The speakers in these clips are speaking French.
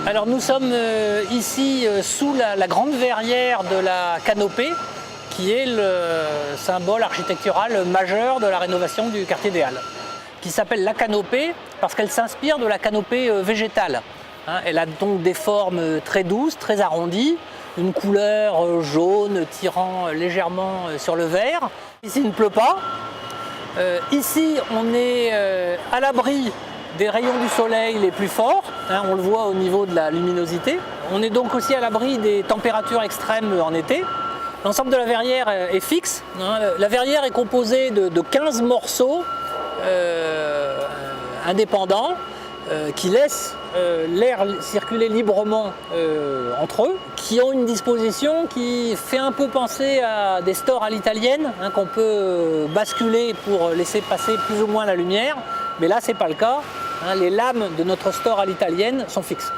Alors nous sommes ici sous la grande verrière de la Canopée, qui est le symbole architectural majeur de la rénovation du quartier des Halles, qui s'appelle la Canopée parce qu'elle s'inspire de la canopée végétale. Elle a donc des formes très douces, très arrondies, une couleur jaune tirant légèrement sur le vert. Ici il ne pleut pas. Ici on est à l'abri des rayons du soleil les plus forts, on le voit au niveau de la luminosité. On est donc aussi à l'abri des températures extrêmes en été. L'ensemble de la verrière est fixe. La verrière est composée de 15 morceaux indépendants qui laissent l'air circuler librement entre eux, qui ont une disposition qui fait un peu penser à des stores à l'italienne, qu'on peut basculer pour laisser passer plus ou moins la lumière, mais là c'est pas le cas. Les lames de notre store à l'italienne sont fixes.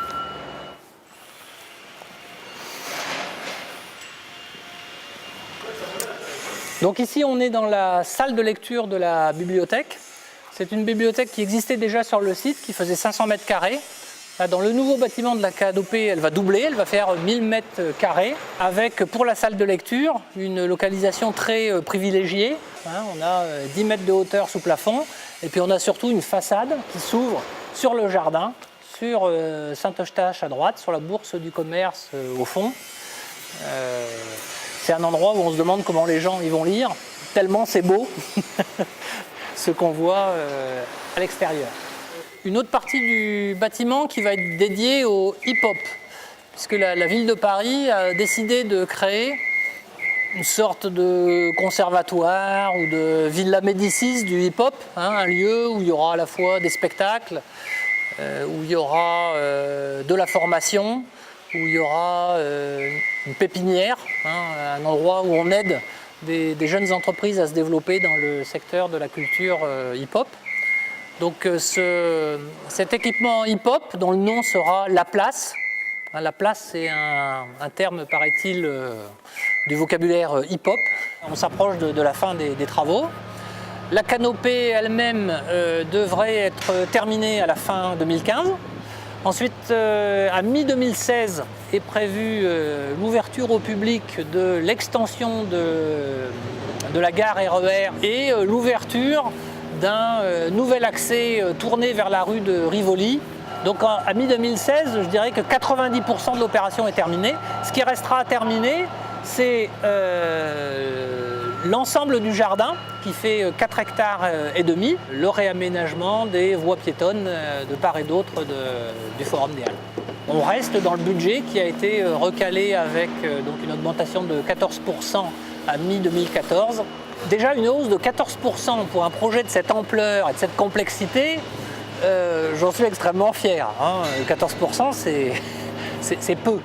Donc ici on est dans la salle de lecture de la bibliothèque. C'est une bibliothèque qui existait déjà sur le site, qui faisait 500 mètres carrés. Dans le nouveau bâtiment de la Canopée, elle va doubler, elle va faire 1000 mètres carrés, avec pour la salle de lecture une localisation très privilégiée. On a 10 mètres de hauteur sous plafond, et puis on a surtout une façade qui s'ouvre sur le jardin, sur Saint-Eustache à droite, sur la bourse du commerce au fond. C'est un endroit où on se demande comment les gens y vont lire, tellement c'est beau ce qu'on voit à l'extérieur. Une autre partie du bâtiment qui va être dédiée au hip-hop, puisque la ville de Paris a décidé de créer une sorte de conservatoire ou de Villa Médicis du hip-hop, un lieu où il y aura à la fois des spectacles, où il y aura de la formation, où il y aura une pépinière, un endroit où on aide des jeunes entreprises à se développer dans le secteur de la culture hip-hop. Donc cet équipement hip-hop, dont le nom sera La Place. La Place, c'est un terme, paraît-il, du vocabulaire hip-hop. On s'approche de la fin des travaux. La Canopée elle-même devrait être terminée à la fin 2015. Ensuite, à mi-2016 est prévue l'ouverture au public de l'extension de la gare RER et l'ouverture d'un nouvel accès tourné vers la rue de Rivoli. Donc à mi-2016, je dirais que 90% de l'opération est terminée. Ce qui restera à terminer, c'est l'ensemble du jardin qui fait 4 hectares et demi, le réaménagement des voies piétonnes de part et d'autre du Forum des Halles. On reste dans le budget qui a été recalé avec donc une augmentation de 14% à mi-2014. Déjà une hausse de 14% pour un projet de cette ampleur et de cette complexité, j'en suis extrêmement fier. 14%, c'est peu.